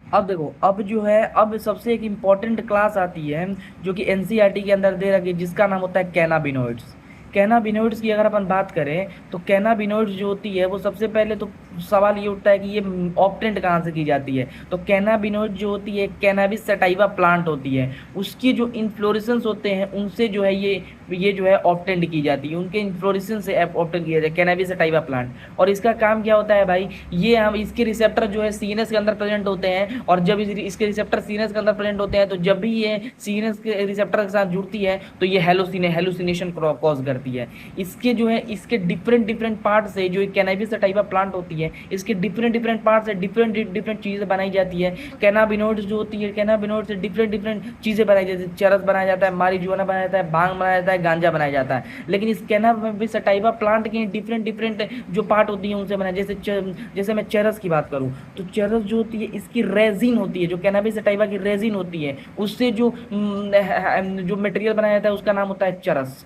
अब देखो, अब जो है, अब सबसे एक इम्पॉर्टेंट क्लास आती है जो कि एनसीईआरटी के अंदर दे रखी है, जिसका नाम होता है कैनाबिनोइड्स। कैनाबिनोइड्स की अगर अपन बात करें तो कैनाबिनोइड्स जो होती है वो सबसे पहले तो सवाल ये उठता है कि ये ऑप्टेंट कहाँ से की जाती है। तो कैनाबिनोइड जो होती है कैनाबिस सटाइवा प्लांट होती है, उसके जो इन्फ्लोरेसेंस होते हैं उनसे जो है ये जो है ऑप्टेंट की जाती है, उनके इन्फ्लोरेसेंस से ऑप्टेंट किया जाता है कैनाबिस सटाइवा प्लांट। और इसका काम क्या होता है भाई, ये हम इसके रिसेप्टर जो है सीएनएस के अंदर प्रेजेंट होते हैं, और जब इसके रिसेप्टर सीएनएस के अंदर प्रेजेंट होते हैं तो जब भी ये सीएनएस के रिसेप्टर के साथ जुड़ती है तो ये हेलुसिनेशन कॉज करती है। इसके जो है इसके डिफरेंट डिफरेंट पार्ट से जो कैनाबिस सटाइवा प्लांट होती है, इसके डिफरेंट डिफरेंट पार्ट से डिफरेंट डिफरेंट चीज़ें बनाई जाती है। कैनाबिनोइड्स जो होती है, कैनाबिनोइड से डिफरेंट डिफरेंट चीज़ें बनाई जाती है, चरस बनाया जाता है, मारिजुआना बनाया जाता है, भांग बनाया जाता है, गांजा बनाया जाता है। लेकिन इस कैनाबिस सटाइवा प्लांट के डिफरेंट डिफरेंट जो पार्ट होती है उनसे बनाया, जैसे मैं चरस की बात करूँ तो चरस जो होती है इसकी रेजिन होती है, जो कैनाबिस सटाइवा की रेजिन होती है, उससे जो मटेरियल बनाया जाता है उसका नाम होता है चरस।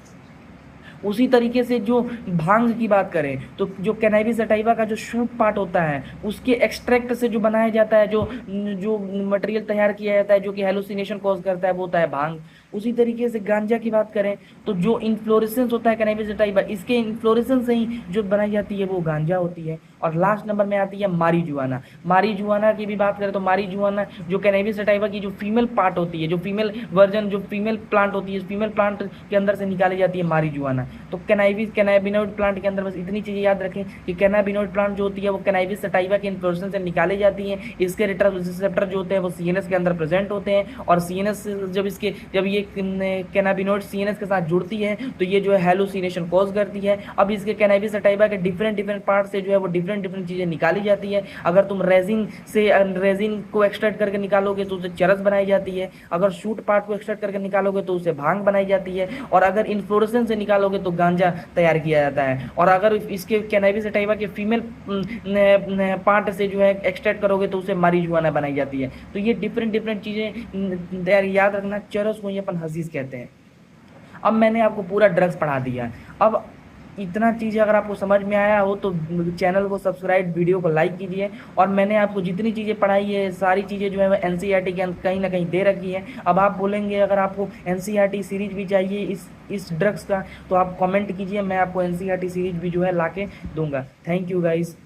उसी तरीके से जो भांग की बात करें तो जो कैनाबिस सटाइवा का जो शूट पार्ट होता है उसके एक्सट्रैक्ट से जो बनाया जाता है, जो जो मटेरियल तैयार किया जाता है जो कि हेलुसिनेशन कॉज करता है, वो होता है भांग। उसी तरीके से गांजा की बात करें तो जो इन्फ्लोरेसेंस होता है कैनाबिस सटाइवा, इसके इन्फ्लोरेसेंस से ही जो बनाई जाती है वो गांजा होती है। और लास्ट नंबर में आती है मारीजुआना। मारीजुआना की भी बात करें तो मारीजुआना जो कैनाबिस सटाइवा की जो फीमेल पार्ट होती है, जो फीमेल वर्जन, जो फीमेल प्लांट होती है, फीमेल प्लांट के अंदर से निकाली जाती है मारीजुआना। तो कैनाबिनोइड प्लांट के अंदर बस इतनी चीज़ें याद रखें कि कैनाबिनोइड प्लांट जो होती है वो कैनाबिस सटाइवा के इन्फ्लोरेसेंस से निकाली जाती हैं। इसके रिसेप्टर जो होते हैं वो सीएनएस के अंदर प्रेजेंट होते हैं, और सीएनएस जब ये कैनाबिनोइड सीएनएस के साथ जुड़ती है तो ये जो है हेलुसिनेशन कॉज करती है। अब इसके कैनाबिस सटाइवा के डिफरेंट डिफरेंट पार्ट से जो है वो डिफरेंट डिफरेंट चीज़ें निकाली जाती है। अगर तुम रेजिन को एक्सट्रैक्ट करके निकालोगे तो उसे चरस बनाई जाती है, अगर शूट पार्ट को एक्सट्रैक्ट करके निकालोगे तो उसे भांग बनाई जाती है, और अगर इन्फ्लोरेसेंस से निकालोगे तो गांजा तैयार किया जाता है। और अगर इसके कैनाबिस सटाइवा के फीमेल पार्ट से जो है एक्सट्रैक्ट करोगे तो उसे मारीजुआना बनाई जाती है। तो ये डिफरेंट डिफरेंट चीज़ें याद रखना, चरस को ही अपन हसीस कहते हैं। अब मैंने आपको पूरा ड्रग्स पढ़ा दिया। अब इतना चीज़ अगर आपको समझ में आया हो तो चैनल को सब्सक्राइब, वीडियो को लाइक कीजिए। और मैंने आपको जितनी चीज़ें पढ़ाई है सारी चीज़ें जो है वो एनसीईआरटी के कहीं ना कहीं दे रखी है। अब आप बोलेंगे अगर आपको एनसीईआरटी सीरीज भी चाहिए इस ड्रग्स का तो आप कमेंट कीजिए, मैं आपको एनसीईआरटी सीरीज भी जो है ला के दूंगा। Thank you guys.